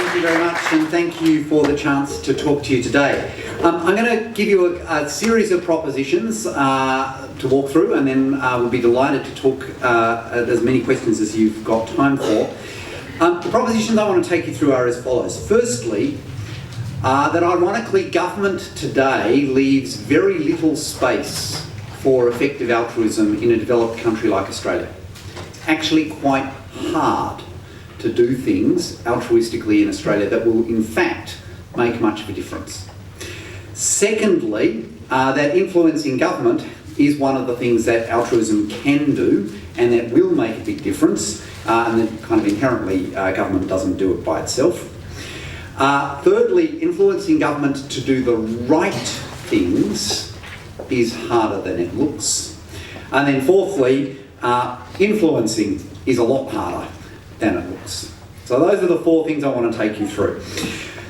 Thank you very much, and thank you for the chance to talk to you today. I'm going to give you a series of propositions to walk through, and then we'll be delighted to talk as many questions as you've got time for. The propositions I want to take you through are as follows. Firstly, that ironically government today leaves very little space for effective altruism in a developed country like Australia. It's actually quite hard to do things altruistically in Australia that will in fact make much of a difference. Secondly, that influencing government is one of the things that altruism can do and that will make a big difference, and that kind of inherently government doesn't do it by itself. Thirdly, influencing government to do the right things is harder than it looks. And then fourthly, influencing is a lot harder than it looks. So those are the four things I want to take you through.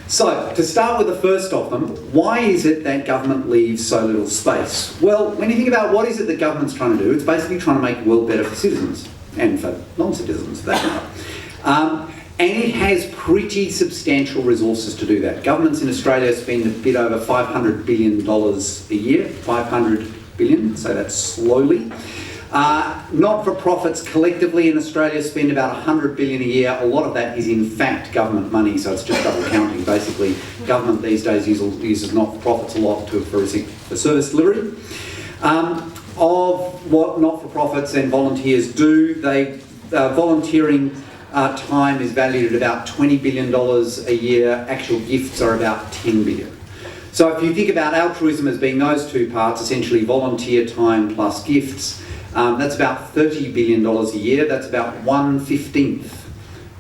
So, to start with the first of them, why is it that government leaves so little space? Well, when you think about what is it that government's trying to do, it's basically trying to make the world better for citizens, and for non-citizens for that matter. And it has pretty substantial resources to do that. Governments in Australia spend a bit over $500 billion a year, 500 billion, so that's slowly. Not-for-profits collectively in Australia spend about 100 billion a year. A lot of that is in fact government money, so it's just double counting. Basically, government these days uses not-for-profits a lot for service delivery. Of what not-for-profits and volunteers do, volunteering time is valued at about $20 billion a year. Actual gifts are about 10 billion. So if you think about altruism as being those two parts, essentially volunteer time plus gifts, that's about $30 billion a year. That's about 1/15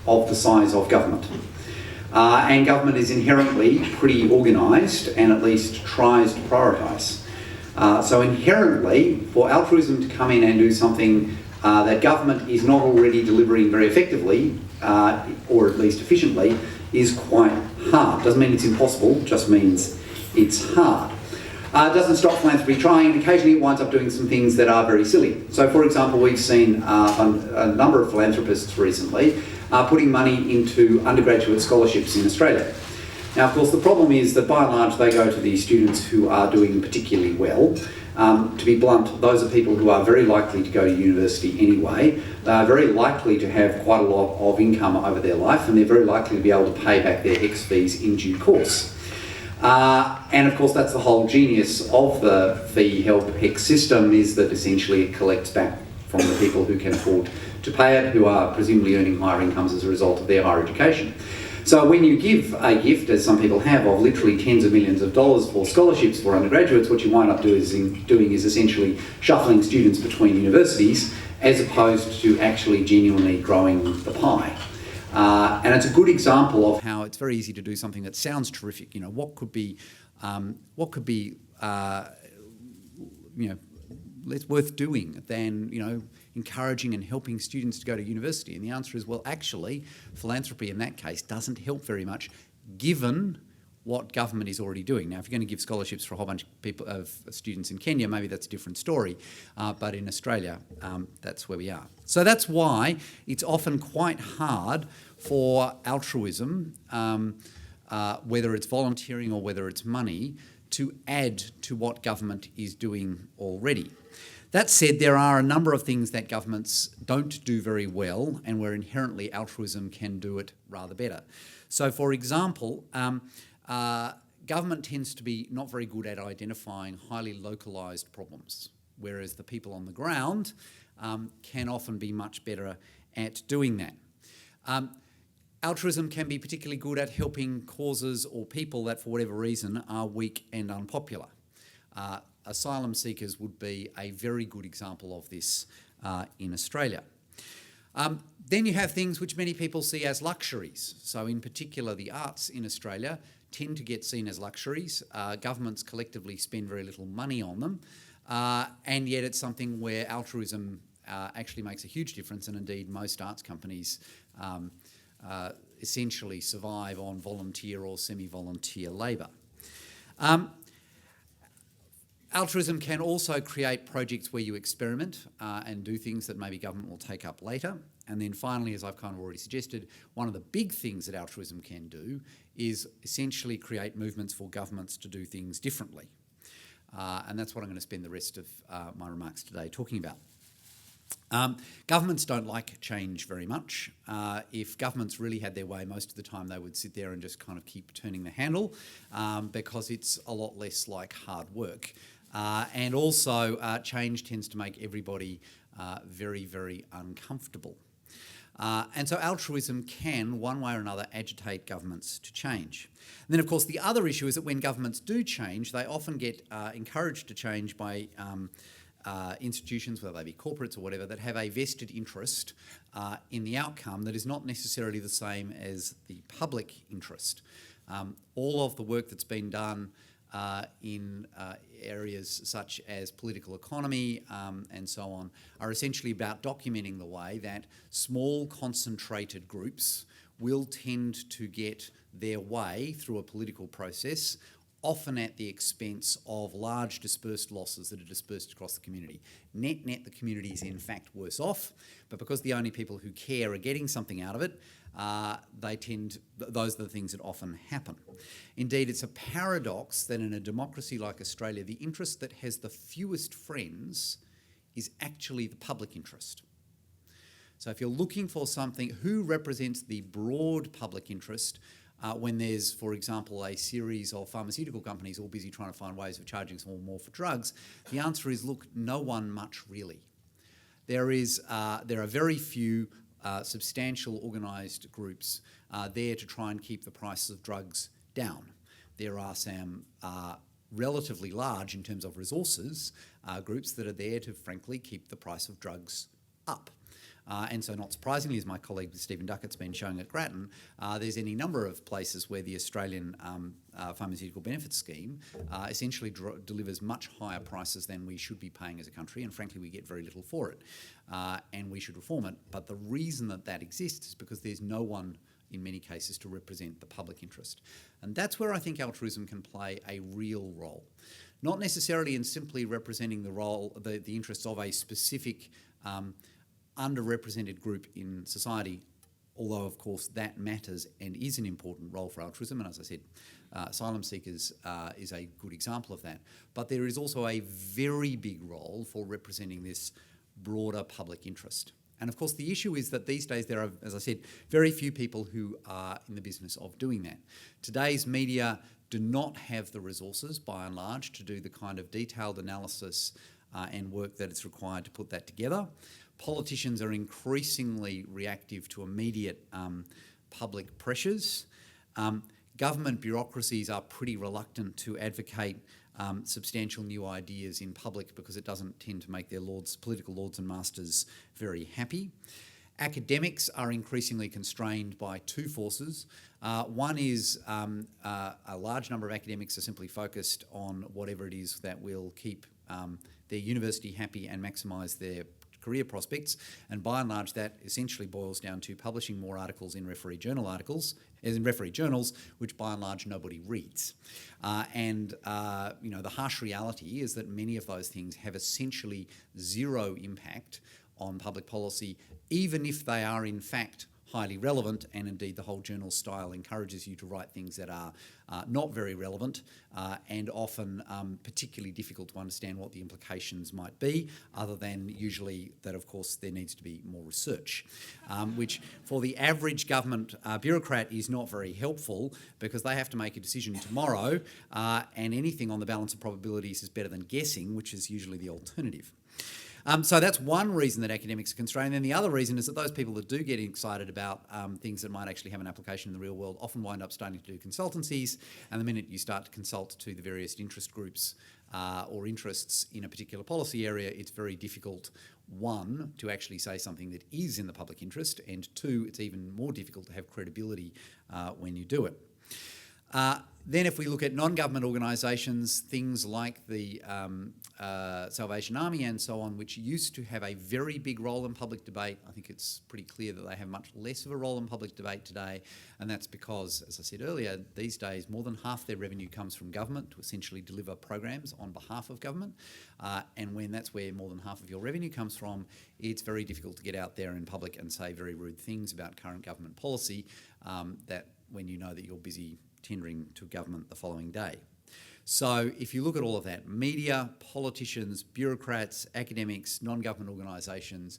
of the size of government. And government is inherently pretty organised and at least tries to prioritise. So inherently, for altruism to come in and do something that government is not already delivering very effectively, or at least efficiently, is quite hard. Doesn't mean it's impossible, just means it's hard. Doesn't stop philanthropy trying, and occasionally it winds up doing some things that are very silly. So for example, we've seen a number of philanthropists recently putting money into undergraduate scholarships in Australia. Now of course the problem is that by and large they go to these students who are doing particularly well. To be blunt, those are people who are very likely to go to university anyway. They are very likely to have quite a lot of income over their life, and they're very likely to be able to pay back their ex fees in due course. And of course that's the whole genius of the fee help HEX system, is that essentially it collects back from the people who can afford to pay it, who are presumably earning higher incomes as a result of their higher education. So when you give a gift, as some people have, of literally tens of millions of dollars for scholarships for undergraduates, what you wind up doing is essentially shuffling students between universities as opposed to actually genuinely growing the pie. And it's a good example of how it's very easy to do something that sounds terrific. You know, what could be less worth doing than, encouraging and helping students to go to university? And the answer is, well, actually, philanthropy in that case doesn't help very much, given what government is already doing. Now, if you're going to give scholarships for a whole bunch of students in Kenya, maybe that's a different story. But in Australia, that's where we are. So that's why it's often quite hard for altruism, whether it's volunteering or whether it's money, to add to what government is doing already. That said, there are a number of things that governments don't do very well and where inherently altruism can do it rather better. So, for example, government tends to be not very good at identifying highly localised problems, whereas the people on the ground can often be much better at doing that. Altruism can be particularly good at helping causes or people that, for whatever reason, are weak and unpopular. Asylum seekers would be a very good example of this in Australia. Then you have things which many people see as luxuries. So in particular, the arts in Australia tend to get seen as luxuries. Governments collectively spend very little money on them, and yet it's something where altruism actually makes a huge difference, and indeed most arts companies essentially survive on volunteer or semi-volunteer labour. Altruism can also create projects where you experiment and do things that maybe government will take up later. And then finally, as I've kind of already suggested, one of the big things that altruism can do is essentially create movements for governments to do things differently. And that's what I'm going to spend the rest of my remarks today talking about. Governments don't like change very much. If governments really had their way, most of the time they would sit there and just kind of keep turning the handle because it's a lot less like hard work. And also change tends to make everybody very, very uncomfortable. And so altruism can, one way or another, agitate governments to change. And then, of course, the other issue is that when governments do change, they often get encouraged to change by institutions, whether they be corporates or whatever, that have a vested interest in the outcome that is not necessarily the same as the public interest. All of the work that's been done in areas such as political economy and so on are essentially about documenting the way that small concentrated groups will tend to get their way through a political process, often at the expense of large dispersed losses that are dispersed across the community. Net, the community is in fact worse off, but because the only people who care are getting something out of it, those are the things that often happen. Indeed, it's a paradox that in a democracy like Australia, the interest that has the fewest friends is actually the public interest. So if you're looking for something, who represents the broad public interest when there's, for example, a series of pharmaceutical companies all busy trying to find ways of charging more for drugs, the answer is, look, no one much really. There are very few substantial organised groups there to try and keep the prices of drugs down. There are some relatively large, in terms of resources, groups that are there to, frankly, keep the price of drugs up. And so not surprisingly, as my colleague Stephen Duckett's been showing at Grattan, there's any number of places where the Australian Pharmaceutical Benefits Scheme essentially delivers much higher prices than we should be paying as a country, and frankly we get very little for it, and we should reform it. But the reason that exists is because there's no one in many cases to represent the public interest. And that's where I think altruism can play a real role. Not necessarily in simply representing the interests of a specific underrepresented group in society, although of course that matters and is an important role for altruism, and as I said, asylum seekers is a good example of that. But there is also a very big role for representing this broader public interest. And of course the issue is that these days there are, as I said, very few people who are in the business of doing that. Today's media do not have the resources, by and large, to do the kind of detailed analysis and work that is required to put that together. Politicians are increasingly reactive to immediate public pressures. Government bureaucracies are pretty reluctant to advocate substantial new ideas in public because it doesn't tend to make their political lords and masters very happy. Academics are increasingly constrained by two forces. One is a large number of academics are simply focused on whatever it is that will keep their university happy and maximise their career prospects, and by and large that essentially boils down to publishing more articles in referee journals, which by and large nobody reads. The harsh reality is that many of those things have essentially zero impact on public policy, even if they are in fact highly relevant, and indeed the whole journal style encourages you to write things that are not very relevant and often particularly difficult to understand what the implications might be, other than usually that of course there needs to be more research, which for the average government bureaucrat is not very helpful because they have to make a decision tomorrow and anything on the balance of probabilities is better than guessing, which is usually the alternative. So that's one reason that academics are constrained. And the other reason is that those people that do get excited about things that might actually have an application in the real world often wind up starting to do consultancies. And the minute you start to consult to the various interest groups or interests in a particular policy area, it's very difficult, one, to actually say something that is in the public interest, and two, it's even more difficult to have credibility when you do it. Then if we look at non-government organisations, things like the Salvation Army and so on, which used to have a very big role in public debate, I think it's pretty clear that they have much less of a role in public debate today, and that's because, as I said earlier, these days more than half their revenue comes from government to essentially deliver programs on behalf of government, and when that's where more than half of your revenue comes from, it's very difficult to get out there in public and say very rude things about current government policy that when you know that you're busy tendering to government the following day. So if you look at all of that, media, politicians, bureaucrats, academics, non-government organisations,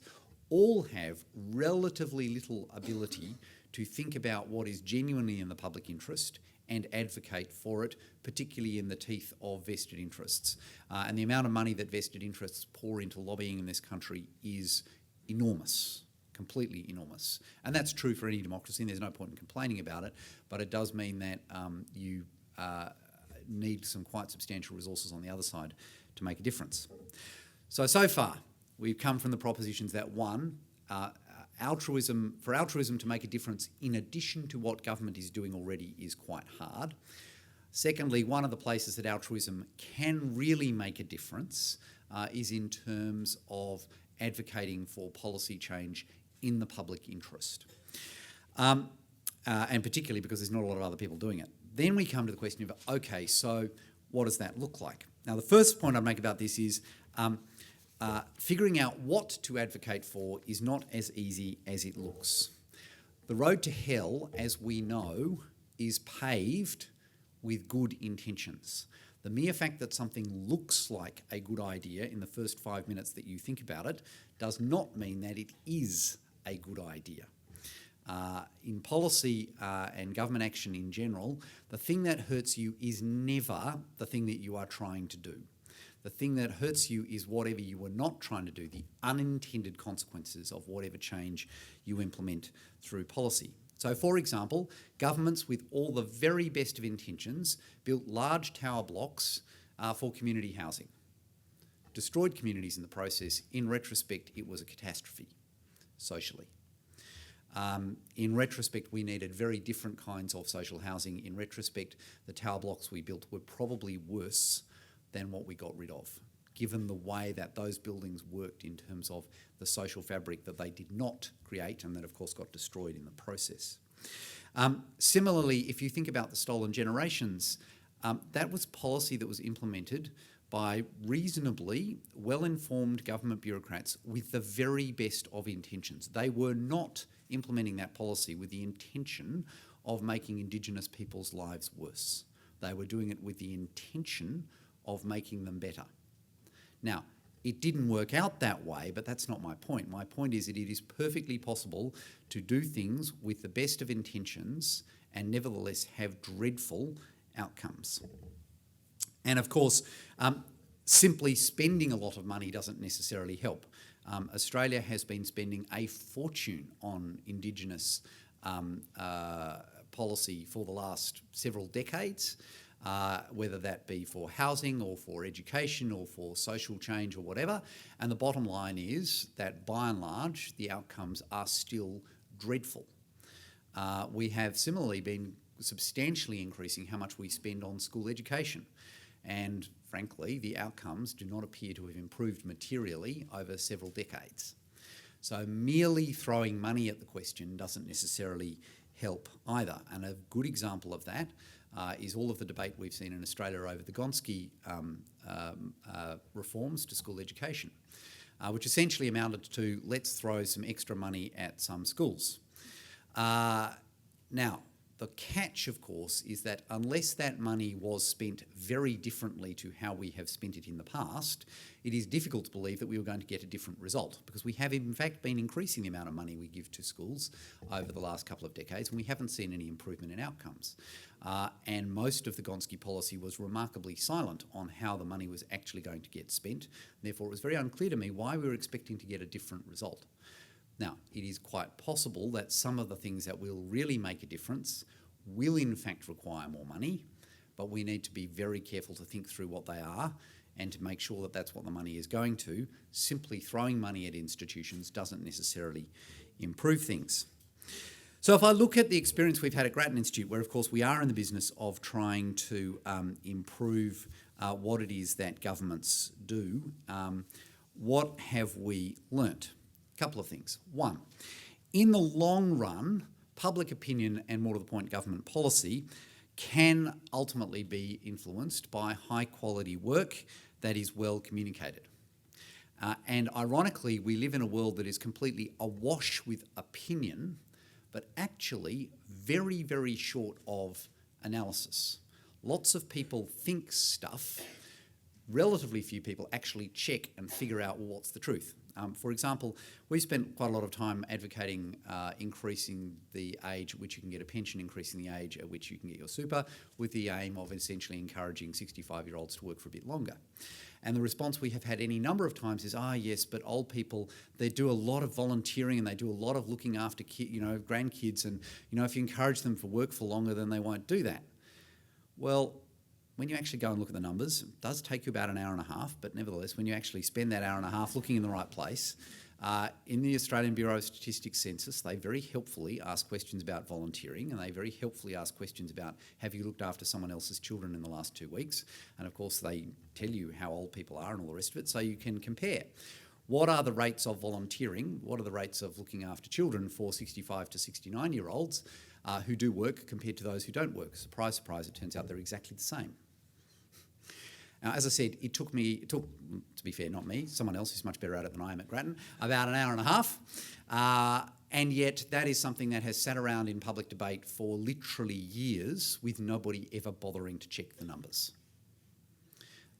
all have relatively little ability to think about what is genuinely in the public interest and advocate for it, particularly in the teeth of vested interests. And the amount of money that vested interests pour into lobbying in this country is enormous. Completely enormous. And that's true for any democracy, and there's no point in complaining about it, but it does mean that you need some quite substantial resources on the other side to make a difference. So far, we've come from the propositions that one, for altruism to make a difference in addition to what government is doing already is quite hard. Secondly, one of the places that altruism can really make a difference is in terms of advocating for policy change in the public interest, and particularly because there's not a lot of other people doing it. Then we come to the question of, okay, so what does that look like? Now, the first point I'd make about this is figuring out what to advocate for is not as easy as it looks. The road to hell, as we know, is paved with good intentions. The mere fact that something looks like a good idea in the first 5 minutes that you think about it does not mean that it is a good idea. In policy and government action in general, the thing that hurts you is never the thing that you are trying to do. The thing that hurts you is whatever you were not trying to do, the unintended consequences of whatever change you implement through policy. So, for example, governments with all the very best of intentions built large tower blocks for community housing. Destroyed communities in the process. In retrospect, it was a catastrophe, socially. In retrospect, we needed very different kinds of social housing. In retrospect, the tower blocks we built were probably worse than what we got rid of, given the way that those buildings worked in terms of the social fabric that they did not create and that, of course, got destroyed in the process. Similarly, if you think about the stolen generations, that was policy that was implemented by reasonably well-informed government bureaucrats with the very best of intentions. They were not implementing that policy with the intention of making Indigenous people's lives worse. They were doing it with the intention of making them better. Now, it didn't work out that way, but that's not my point. My point is that it is perfectly possible to do things with the best of intentions and nevertheless have dreadful outcomes. And of course, simply spending a lot of money doesn't necessarily help. Australia has been spending a fortune on Indigenous policy for the last several decades, whether that be for housing or for education or for social change or whatever. And the bottom line is that by and large, the outcomes are still dreadful. We have similarly been substantially increasing how much we spend on school education. And frankly, the outcomes do not appear to have improved materially over several decades. So merely throwing money at the question doesn't necessarily help either. And a good example of that is all of the debate we've seen in Australia over the Gonski reforms to school education, which essentially amounted to let's throw some extra money at some schools. Now, the catch, of course, is that unless that money was spent very differently to how we have spent it in the past, it is difficult to believe that we were going to get a different result, because we have in fact been increasing the amount of money we give to schools over the last couple of decades, and we haven't seen any improvement in outcomes. And most of the Gonski policy was remarkably silent on how the money was actually going to get spent. Therefore, it was very unclear to me why we were expecting to get a different result. Now, it is quite possible that some of the things that will really make a difference will in fact require more money, but we need to be very careful to think through what they are and to make sure that that's what the money is going to. Simply throwing money at institutions doesn't necessarily improve things. So if I look at the experience we've had at Grattan Institute, where of course we are in the business of trying to improve what it is that governments do, what have we learnt? A couple of things. One, in the long run, public opinion and, more to the point, government policy can ultimately be influenced by high quality work that is well communicated. And ironically, we live in a world that is completely awash with opinion, but actually very, very short of analysis. Lots of people think stuff, relatively few people actually check and figure out, well, what's the truth. For example, we spent quite a lot of time advocating increasing the age at which you can get a pension, increasing the age at which you can get your super, with the aim of essentially encouraging 65-year-olds to work for a bit longer. And the response we have had any number of times is, yes, but old people, they do a lot of volunteering and they do a lot of looking after grandkids, and if you encourage them to work for longer, then they won't do that. Well, when you actually go and look at the numbers, it does take you about an hour and a half, but nevertheless, when you actually spend that hour and a half looking in the right place, in the Australian Bureau of Statistics census, they very helpfully ask questions about volunteering, and they very helpfully ask questions about, have you looked after someone else's children in the last 2 weeks? And of course, they tell you how old people are and all the rest of it, so you can compare. What are the rates of volunteering? What are the rates of looking after children for 65 to 69-year-olds who do work compared to those who don't work? Surprise, surprise, it turns out they're exactly the same. Now, as I said, it took, to be fair, not me, someone else who's much better at it than I am at Grattan, about an hour and a half. And yet that is something that has sat around in public debate for literally years with nobody ever bothering to check the numbers.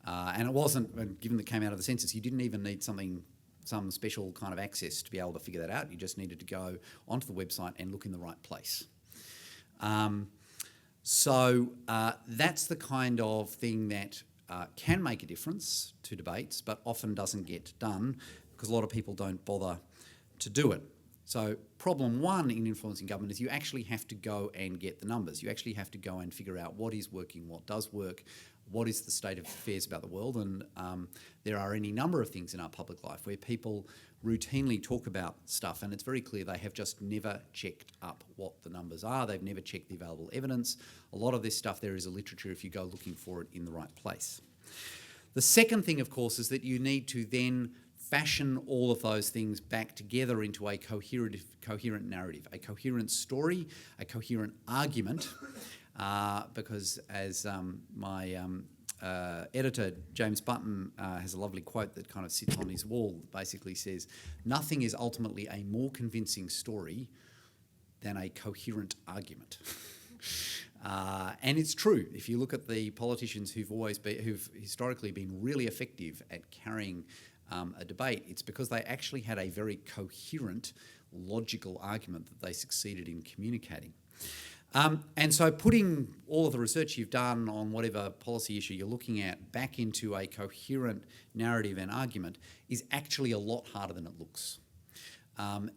And it wasn't, given that came out of the census, you didn't even need some special kind of access to be able to figure that out. You just needed to go onto the website and look in the right place. So that's the kind of thing that can make a difference to debates, but often doesn't get done because a lot of people don't bother to do it. So problem one in influencing government is you actually have to go and get the numbers. You actually have to go and figure out what is working, what does work, what is the state of affairs about the world. And there are any number of things in our public life where people routinely talk about stuff, and it's very clear they have just never checked up what the numbers are. They've never checked the available evidence. A lot of this stuff, there is a literature if you go looking for it in the right place. The second thing, of course, is that you need to then fashion all of those things back together into a coherent narrative, a coherent story, a coherent argument, because as my editor, James Button, has a lovely quote that kind of sits on his wall that basically says, nothing is ultimately a more convincing story than a coherent argument. And it's true. If you look at the politicians who've historically been really effective at carrying a debate, it's because they actually had a very coherent, logical argument that they succeeded in communicating. And so putting all of the research you've done on whatever policy issue you're looking at back into a coherent narrative and argument is actually a lot harder than it looks.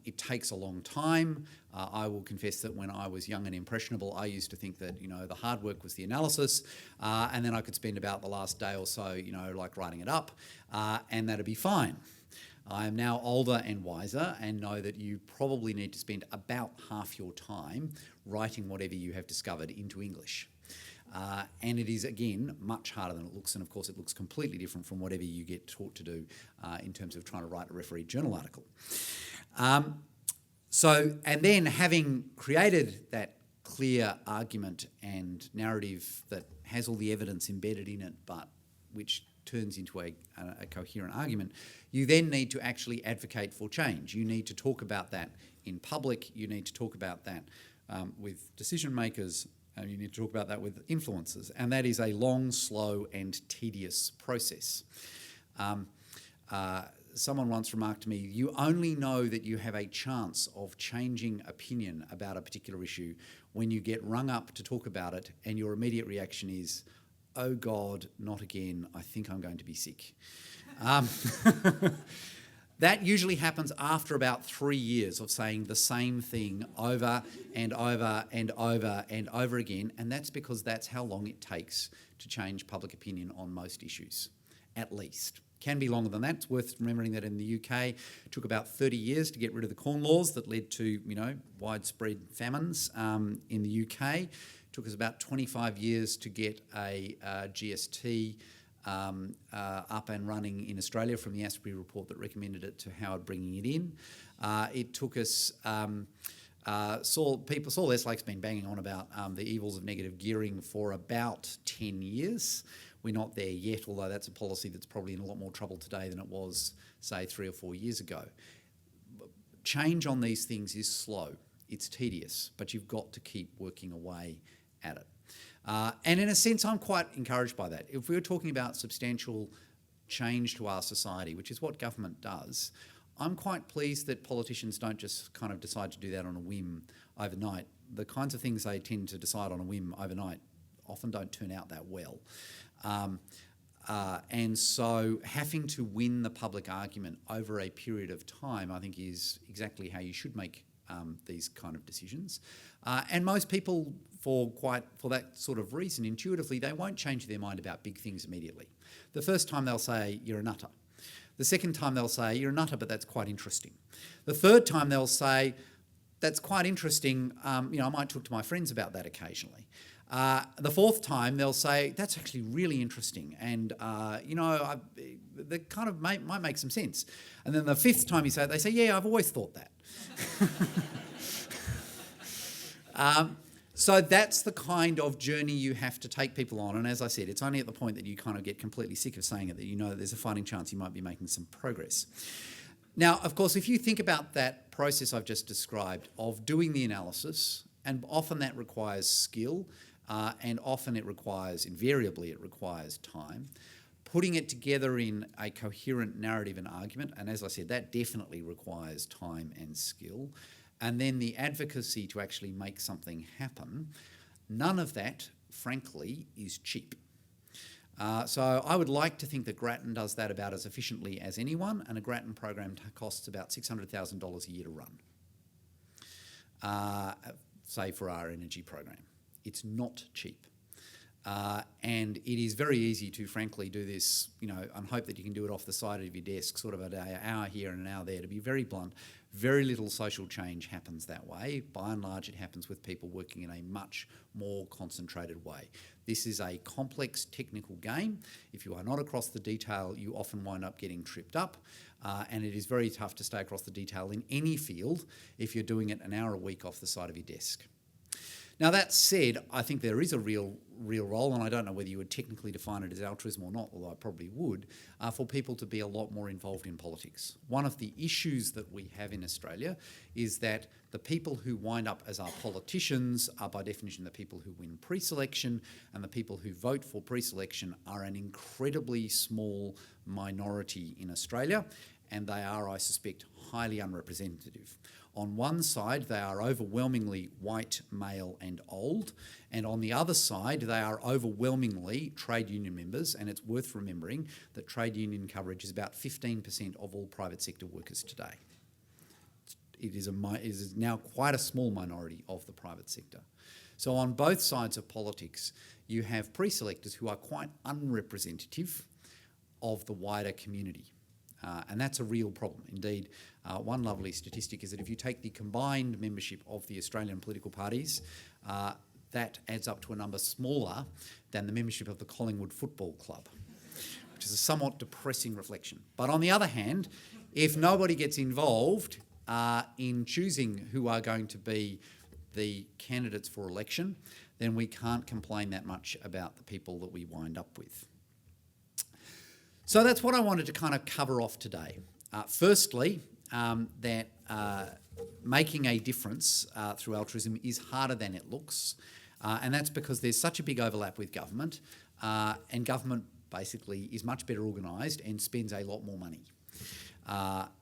It takes a long time. I will confess that when I was young and impressionable, I used to think that, the hard work was the analysis, and then I could spend about the last day or so, like writing it up, and that'd be fine. I am now older and wiser and know that you probably need to spend about half your time writing whatever you have discovered into English. And it is, again, much harder than it looks, and of course it looks completely different from whatever you get taught to do in terms of trying to write a refereed journal article. And then having created that clear argument and narrative that has all the evidence embedded in it, but which turns into a coherent argument, you then need to actually advocate for change. You need to talk about that in public. You need to talk about that with decision makers. You need to talk about that with influencers. And that is a long, slow and tedious process. Someone once remarked to me, you only know that you have a chance of changing opinion about a particular issue when you get rung up to talk about it and your immediate reaction is, oh God, not again, I think I'm going to be sick. That usually happens after about 3 years of saying the same thing over and over and over and over again, and that's because that's how long it takes to change public opinion on most issues, at least. Can be longer than that. It's worth remembering that in the UK, it took about 30 years to get rid of the Corn Laws that led to, widespread famines in the UK. It took us about 25 years to get a GST up and running in Australia from the Asprey report that recommended it to Howard bringing it in. It took us... Saul Eslake's been banging on about the evils of negative gearing for about 10 years. We're not there yet, although that's a policy that's probably in a lot more trouble today than it was, say, 3 or 4 years ago. Change on these things is slow. It's tedious, but you've got to keep working away at it. And in a sense, I'm quite encouraged by that. If we were talking about substantial change to our society, which is what government does, I'm quite pleased that politicians don't just kind of decide to do that on a whim overnight. The kinds of things they tend to decide on a whim overnight often don't turn out that well. And so having to win the public argument over a period of time, I think, is exactly how you should make these kind of decisions. And most people, for that sort of reason, intuitively, they won't change their mind about big things immediately. The first time they'll say, you're a nutter. The second time they'll say, you're a nutter, but that's quite interesting. The third time they'll say, that's quite interesting, I might talk to my friends about that occasionally. The fourth time they'll say, that's actually really interesting, and that kind of might make some sense. And then the fifth time you say it, they say, yeah, I've always thought that. So that's the kind of journey you have to take people on. And as I said, it's only at the point that you kind of get completely sick of saying it that you know that there's a fighting chance you might be making some progress. Now, of course, if you think about that process I've just described of doing the analysis, and often that requires skill, and often invariably it requires time, putting it together in a coherent narrative and argument, and as I said, that definitely requires time and skill, and then the advocacy to actually make something happen, none of that, frankly, is cheap. So I would like to think that Grattan does that about as efficiently as anyone, and a Grattan program costs about $600,000 a year to run, say for our energy program. It's not cheap. And it is very easy to, frankly, do this, and hope that you can do it off the side of your desk, sort of an hour here and an hour there. To be very blunt, very little social change happens that way. By and large, it happens with people working in a much more concentrated way. This is a complex technical game. If you are not across the detail, you often wind up getting tripped up. And it is very tough to stay across the detail in any field if you're doing it an hour a week off the side of your desk. Now, that said, I think there is a real role, and I don't know whether you would technically define it as altruism or not, although I probably would, for people to be a lot more involved in politics. One of the issues that we have in Australia is that the people who wind up as our politicians are by definition the people who win pre-selection, and the people who vote for pre-selection are an incredibly small minority in Australia, and they are, I suspect, highly unrepresentative. On one side, they are overwhelmingly white, male and old, and on the other side, they are overwhelmingly trade union members, and it's worth remembering that trade union coverage is about 15% of all private sector workers today. It is now quite a small minority of the private sector. So on both sides of politics, you have pre-selectors who are quite unrepresentative of the wider community. And that's a real problem. Indeed, one lovely statistic is that if you take the combined membership of the Australian political parties, that adds up to a number smaller than the membership of the Collingwood Football Club, which is a somewhat depressing reflection. But on the other hand, if nobody gets involved in choosing who are going to be the candidates for election, then we can't complain that much about the people that we wind up with. So that's what I wanted to kind of cover off today. Firstly, that making a difference through altruism is harder than it looks, and that's because there's such a big overlap with government, and government basically is much better organised and spends a lot more money.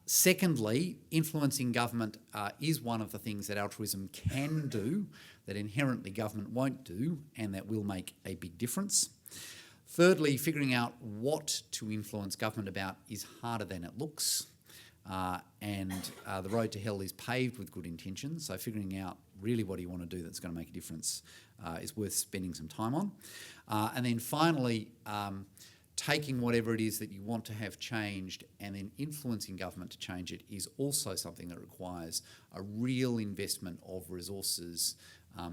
Secondly, influencing government is one of the things that altruism can do that inherently government won't do, and that will make a big difference. Thirdly, figuring out what to influence government about is harder than it looks, and the road to hell is paved with good intentions, so figuring out really what do you want to do that's going to make a difference is worth spending some time on. And then finally, taking whatever it is that you want to have changed and then influencing government to change it is also something that requires a real investment of resources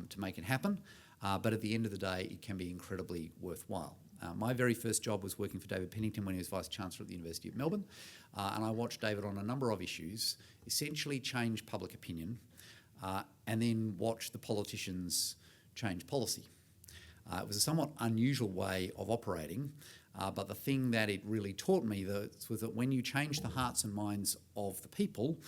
to make it happen. But at the end of the day, it can be incredibly worthwhile. My very first job was working for David Pennington when he was Vice-Chancellor at the University of Melbourne, and I watched David on a number of issues essentially change public opinion and then watch the politicians change policy. It was a somewhat unusual way of operating, but the thing that it really taught me was that when you change the hearts and minds of the people,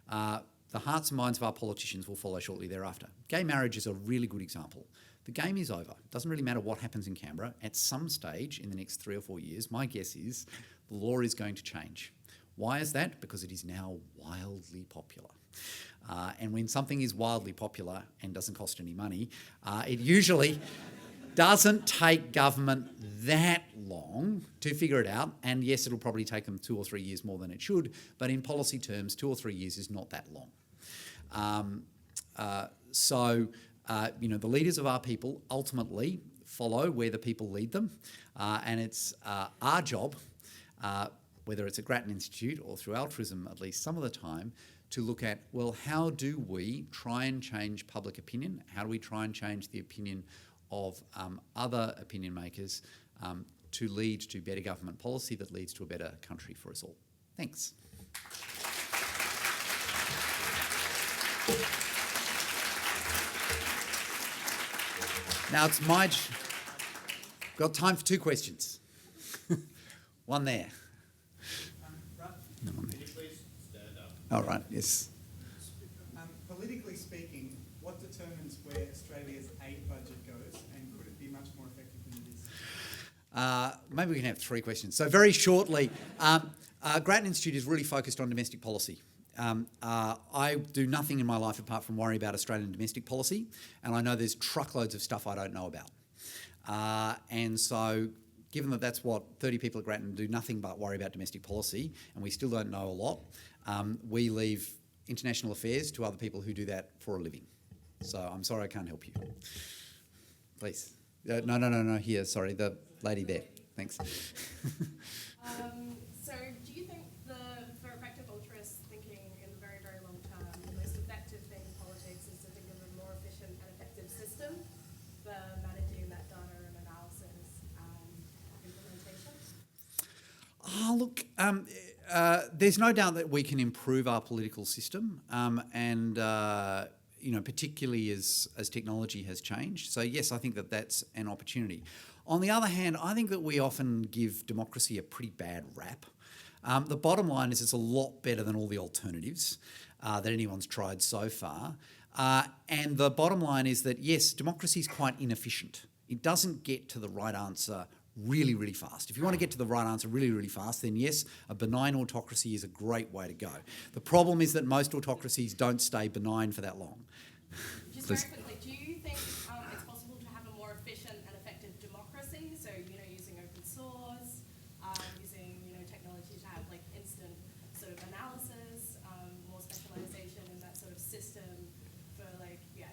the hearts and minds of our politicians will follow shortly thereafter. Gay marriage is a really good example. The game is over. It doesn't really matter what happens in Canberra. At some stage in the next 3 or 4 years, my guess is the law is going to change. Why is that? Because it is now wildly popular. And when something is wildly popular and doesn't cost any money, it usually doesn't take government that long to figure it out. And yes, it'll probably take them 2 or 3 years more than it should, but in policy terms, 2 or 3 years is not that long. The leaders of our people ultimately follow where the people lead them, and it's our job, whether it's at Grattan Institute or through Altruism at least some of the time, to look at, well, how do we try and change public opinion? How do we try and change the opinion of other opinion makers to lead to better government policy that leads to a better country for us all? Thanks. Now it's got time for 2 questions. One there. No, one there. Please stand up. All right, yes. Politically speaking, what determines where Australia's aid budget goes, and could it be much more effective than it is? Maybe we can have 3 questions. So very shortly, Grattan Institute is really focused on domestic policy. I do nothing in my life apart from worry about Australian domestic policy, and I know there's truckloads of stuff I don't know about. And so given that that's what 30 people at Grattan do nothing but worry about domestic policy, and we still don't know a lot, we leave international affairs to other people who do that for a living. So I'm sorry I can't help you. Please. No, here, sorry, the lady there. Thanks. So do you think for effective altruist thinking in the very, very long term, the most effective thing in politics is to think of a more efficient and effective system for managing that data and analysis and implementation? Look, there's no doubt that we can improve our political system, particularly as technology has changed. So yes, I think that that's an opportunity. On the other hand, I think that we often give democracy a pretty bad rap. The bottom line is it's a lot better than all the alternatives that anyone's tried so far. And the bottom line is that, yes, democracy is quite inefficient. It doesn't get to the right answer really, really fast. If you want to get to the right answer really, really fast, then yes, a benign autocracy is a great way to go. The problem is that most autocracies don't stay benign for that long. Just very quickly, do you think it's possible to have a more efficient and effective democracy? So, using open source, using, technology to have like instant sort of analysis, more specialization in that sort of system for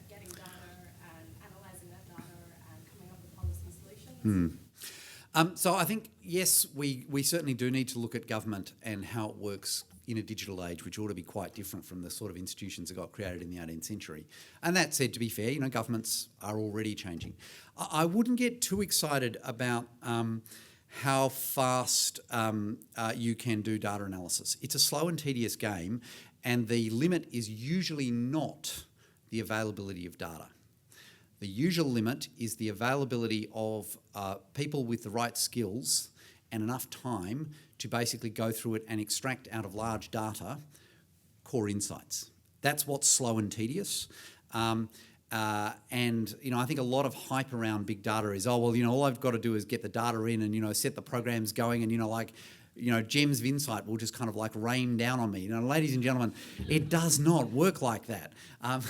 getting data and analyzing that data and coming up with policy solutions? So I think, yes, we certainly do need to look at government and how it works in a digital age, which ought to be quite different from the sort of institutions that got created in the 18th century. And that said, to be fair, governments are already changing. I wouldn't get too excited about how fast you can do data analysis. It's a slow and tedious game, and the limit is usually not the availability of data. The usual limit is the availability of people with the right skills and enough time to basically go through it and extract out of large data core insights. That's what's slow and tedious. I think a lot of hype around big data is, all I've got to do is get the data in and, set the programs going and, gems of insight will just kind of like rain down on me. Ladies and gentlemen, it does not work like that. Wikipedia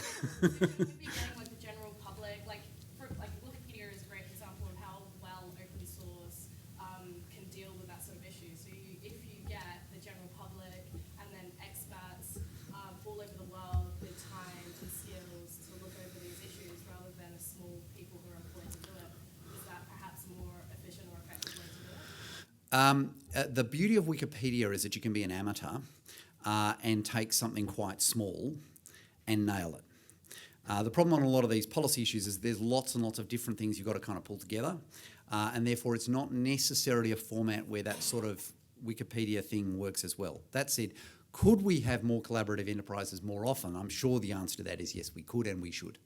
is a great example of how well open source can deal with that sort of issue. So if you get the general public and then experts all over the world with time and skills to look over these issues rather than a small people who are employed to do it, is that perhaps a more efficient or effective way to do it? The beauty of Wikipedia is that you can be an amateur and take something quite small and nail it. The problem on a lot of these policy issues is there's lots and lots of different things you've got to kind of pull together, and therefore it's not necessarily a format where that sort of Wikipedia thing works as well. That said, could we have more collaborative enterprises more often? I'm sure the answer to that is yes, we could and we should.